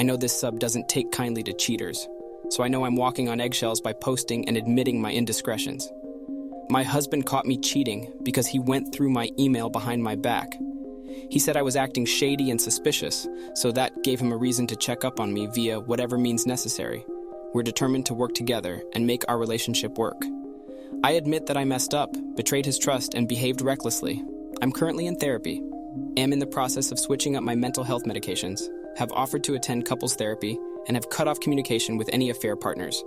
know this sub doesn't take kindly to cheaters, so I know I'm walking on eggshells by posting and admitting my indiscretions. My husband caught me cheating because he went through my email behind my back. He said I was acting shady and suspicious, so that gave him a reason to check up on me via whatever means necessary. We're determined to work together and make our relationship work. I admit that I messed up, betrayed his trust, and behaved recklessly. I'm currently in therapy, am in the process of switching up my mental health medications, have offered to attend couples therapy, and have cut off communication with any affair partners.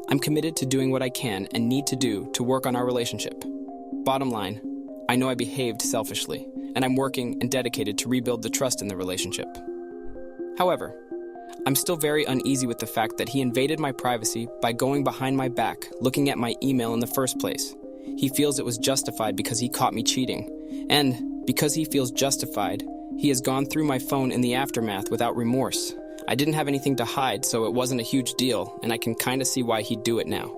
I'm committed to doing what I can and need to do to work on our relationship. Bottom line, I know I behaved selfishly, and I'm working and dedicated to rebuild the trust in the relationship. However, I'm still very uneasy with the fact that he invaded my privacy by going behind my back, looking at my email in the first place. He feels it was justified because he caught me cheating. And because he feels justified, he has gone through my phone in the aftermath without remorse. I didn't have anything to hide, so it wasn't a huge deal, and I can kind of see why he'd do it now.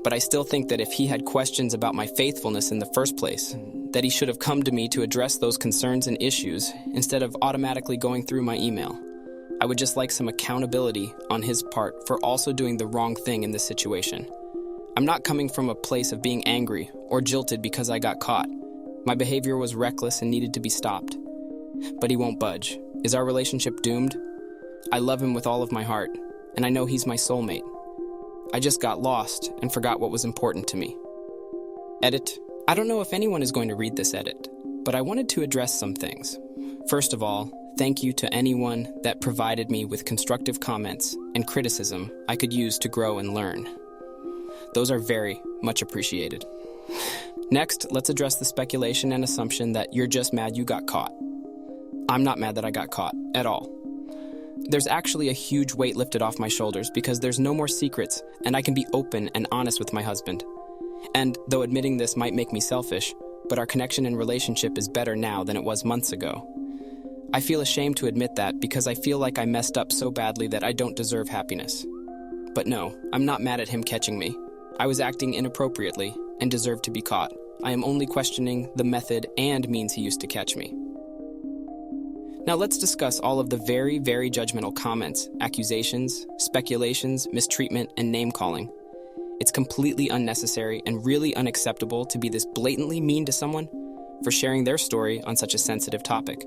But I still think that if he had questions about my faithfulness in the first place, that he should have come to me to address those concerns and issues instead of automatically going through my email. I would just like some accountability on his part for also doing the wrong thing in this situation. I'm not coming from a place of being angry or jilted because I got caught. My behavior was reckless and needed to be stopped. But he won't budge. Is our relationship doomed? I love him with all of my heart, and I know he's my soulmate. I just got lost and forgot what was important to me. Edit. I don't know if anyone is going to read this edit, but I wanted to address some things. First of all, thank you to anyone that provided me with constructive comments and criticism I could use to grow and learn. Those are very much appreciated. Next, let's address the speculation and assumption that you're just mad you got caught. I'm not mad that I got caught at all. There's actually a huge weight lifted off my shoulders because there's no more secrets and I can be open and honest with my husband. And though admitting this might make me selfish, but our connection and relationship is better now than it was months ago. I feel ashamed to admit that because I feel like I messed up so badly that I don't deserve happiness. But no, I'm not mad at him catching me. I was acting inappropriately and deserved to be caught. I am only questioning the method and means he used to catch me. Now let's discuss all of the very, very judgmental comments, accusations, speculations, mistreatment, and name-calling. It's completely unnecessary and really unacceptable to be this blatantly mean to someone for sharing their story on such a sensitive topic.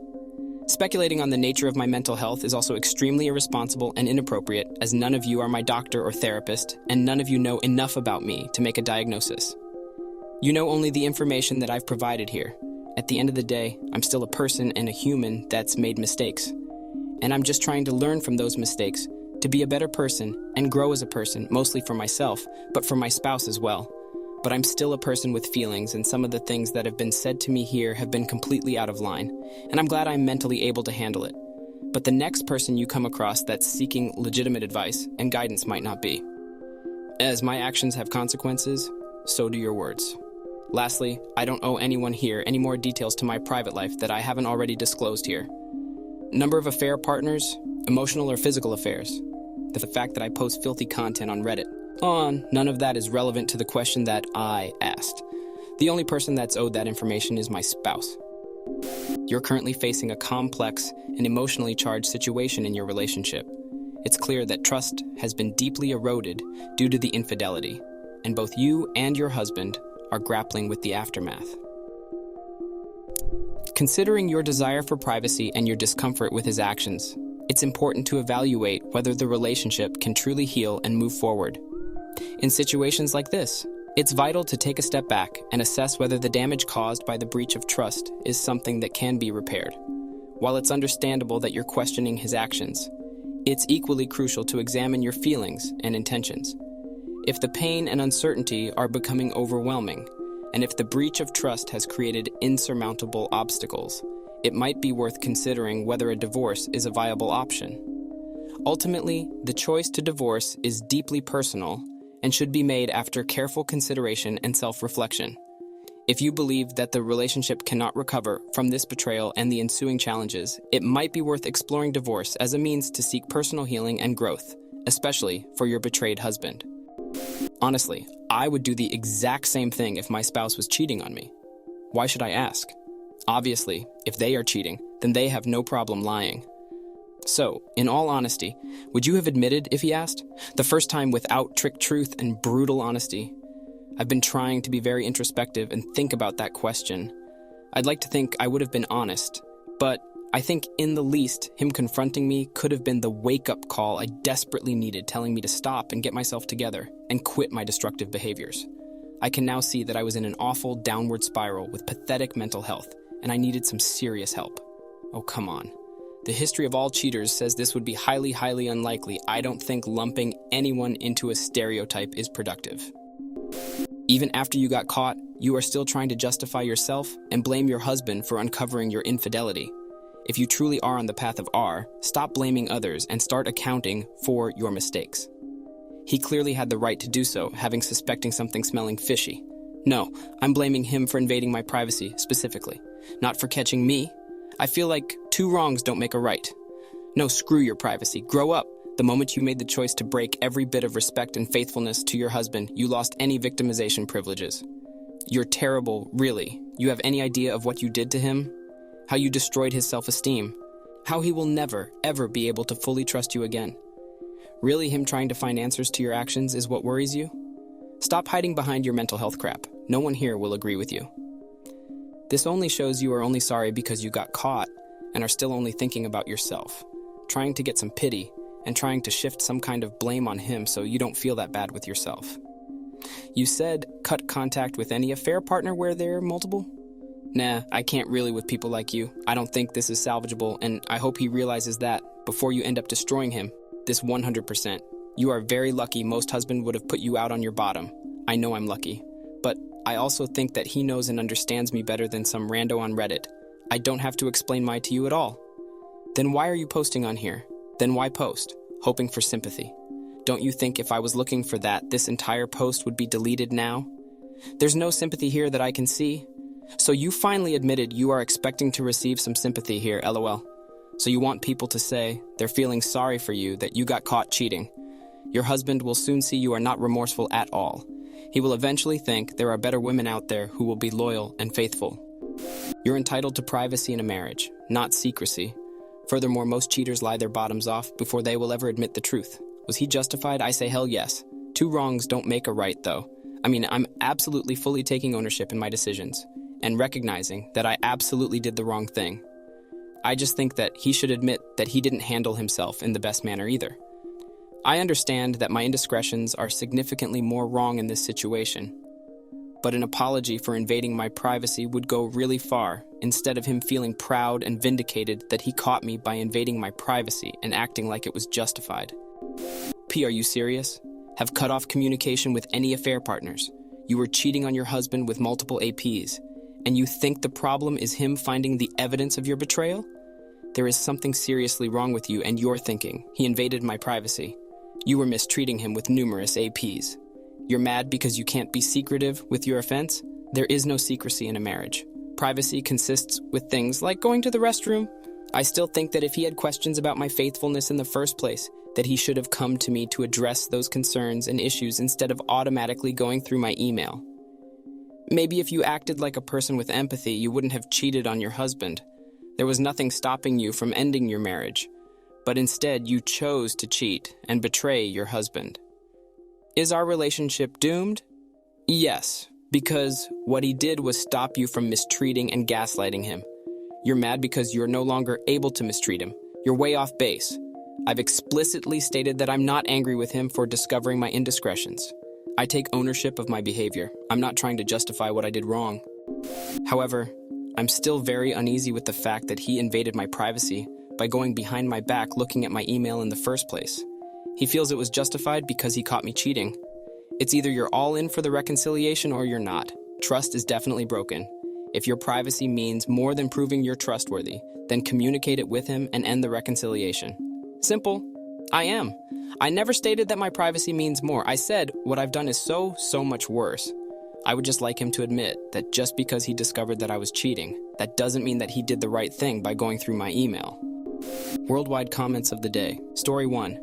Speculating on the nature of my mental health is also extremely irresponsible and inappropriate, as none of you are my doctor or therapist, and none of you know enough about me to make a diagnosis. You know only the information that I've provided here. At the end of the day, I'm still a person and a human that's made mistakes. And I'm just trying to learn from those mistakes to be a better person and grow as a person, mostly for myself, but for my spouse as well. But I'm still a person with feelings, and some of the things that have been said to me here have been completely out of line, and I'm glad I'm mentally able to handle it. But the next person you come across that's seeking legitimate advice and guidance might not be. As my actions have consequences, so do your words. Lastly, I don't owe anyone here any more details to my private life that I haven't already disclosed here. Number of affair partners, emotional or physical affairs. The fact that I post filthy content on Reddit. None of that is relevant to the question that I asked. The only person that's owed that information is my spouse. You're currently facing a complex and emotionally charged situation in your relationship. It's clear that trust has been deeply eroded due to the infidelity, and both you and your husband are grappling with the aftermath. Considering your desire for privacy and your discomfort with his actions, it's important to evaluate whether the relationship can truly heal and move forward. In situations like this, it's vital to take a step back and assess whether the damage caused by the breach of trust is something that can be repaired. While it's understandable that you're questioning his actions, it's equally crucial to examine your feelings and intentions. If the pain and uncertainty are becoming overwhelming, and if the breach of trust has created insurmountable obstacles, it might be worth considering whether a divorce is a viable option. Ultimately, the choice to divorce is deeply personal and should be made after careful consideration and self-reflection. If you believe that the relationship cannot recover from this betrayal and the ensuing challenges, it might be worth exploring divorce as a means to seek personal healing and growth, especially for your betrayed husband. Honestly, I would do the exact same thing if my spouse was cheating on me. Why should I ask? Obviously, if they are cheating, then they have no problem lying. So, in all honesty, would you have admitted if he asked? The first time without trick truth and brutal honesty. I've been trying to be very introspective and think about that question. I'd like to think I would have been honest, but I think in the least, him confronting me could have been the wake-up call I desperately needed, telling me to stop and get myself together and quit my destructive behaviors. I can now see that I was in an awful downward spiral with pathetic mental health, and I needed some serious help. Oh, come on. The history of all cheaters says this would be highly, highly unlikely. I don't think lumping anyone into a stereotype is productive. Even after you got caught, you are still trying to justify yourself and blame your husband for uncovering your infidelity. If you truly are on the path of R, stop blaming others and start accounting for your mistakes. He clearly had the right to do so, having suspecting something smelling fishy. No, I'm blaming him for invading my privacy, specifically. Not for catching me. I feel like two wrongs don't make a right. No, screw your privacy. Grow up. The moment you made the choice to break every bit of respect and faithfulness to your husband, you lost any victimization privileges. You're terrible, really. You have any idea of what you did to him? How you destroyed his self-esteem? How he will never, ever be able to fully trust you again? Really, him trying to find answers to your actions is what worries you? Stop hiding behind your mental health crap. No one here will agree with you. This only shows you are only sorry because you got caught and are still only thinking about yourself, trying to get some pity and trying to shift some kind of blame on him so you don't feel that bad with yourself. You said cut contact with any affair partner where there are multiple? Nah, I can't really with people like you. I don't think this is salvageable, and I hope he realizes that before you end up destroying him. This 100%. You are very lucky most husband would have put you out on your bottom. I know I'm lucky. But I also think that he knows and understands me better than some rando on Reddit. I don't have to explain mine to you at all. Then why are you posting on here? Then why post? Hoping for sympathy. Don't you think if I was looking for that, this entire post would be deleted now? There's no sympathy here that I can see. So you finally admitted you are expecting to receive some sympathy here, LOL. So you want people to say they're feeling sorry for you that you got caught cheating. Your husband will soon see you are not remorseful at all. He will eventually think there are better women out there who will be loyal and faithful. You're entitled to privacy in a marriage, not secrecy. Furthermore, most cheaters lie their bottoms off before they will ever admit the truth. Was he justified? I say hell yes. Two wrongs don't make a right, though. I'm absolutely fully taking ownership in my decisions and recognizing that I absolutely did the wrong thing. I just think that he should admit that he didn't handle himself in the best manner either. I understand that my indiscretions are significantly more wrong in this situation, but an apology for invading my privacy would go really far, instead of him feeling proud and vindicated that he caught me by invading my privacy and acting like it was justified. P, are you serious? Have cut off communication with any affair partners. You were cheating on your husband with multiple APs, and you think the problem is him finding the evidence of your betrayal? There is something seriously wrong with you and your thinking. He invaded my privacy. You were mistreating him with numerous APs. You're mad because you can't be secretive with your offense? There is no secrecy in a marriage. Privacy consists with things like going to the restroom. I still think that if he had questions about my faithfulness in the first place, that he should have come to me to address those concerns and issues instead of automatically going through my email. Maybe if you acted like a person with empathy, you wouldn't have cheated on your husband. There was nothing stopping you from ending your marriage, but instead you chose to cheat and betray your husband. Is our relationship doomed? Yes, because what he did was stop you from mistreating and gaslighting him. You're mad because you're no longer able to mistreat him. You're way off base. I've explicitly stated that I'm not angry with him for discovering my indiscretions. I take ownership of my behavior. I'm not trying to justify what I did wrong. However, I'm still very uneasy with the fact that he invaded my privacy by going behind my back looking at my email in the first place. He feels it was justified because he caught me cheating. It's either you're all in for the reconciliation or you're not. Trust is definitely broken. If your privacy means more than proving you're trustworthy, then communicate it with him and end the reconciliation. Simple. I am. I never stated that my privacy means more. I said what I've done is so much worse. I would just like him to admit that just because he discovered that I was cheating, that doesn't mean that he did the right thing by going through my email. Worldwide comments of the day. Story 1.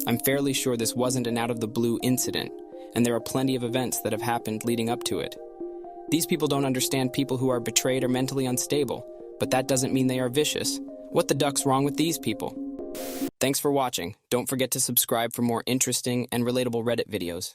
I'm fairly sure this wasn't an out-of-the-blue incident, and there are plenty of events that have happened leading up to it. These people don't understand people who are betrayed or mentally unstable, but that doesn't mean they are vicious. What the duck's wrong with these people? Thanks for watching. Don't forget to subscribe for more interesting and relatable Reddit videos.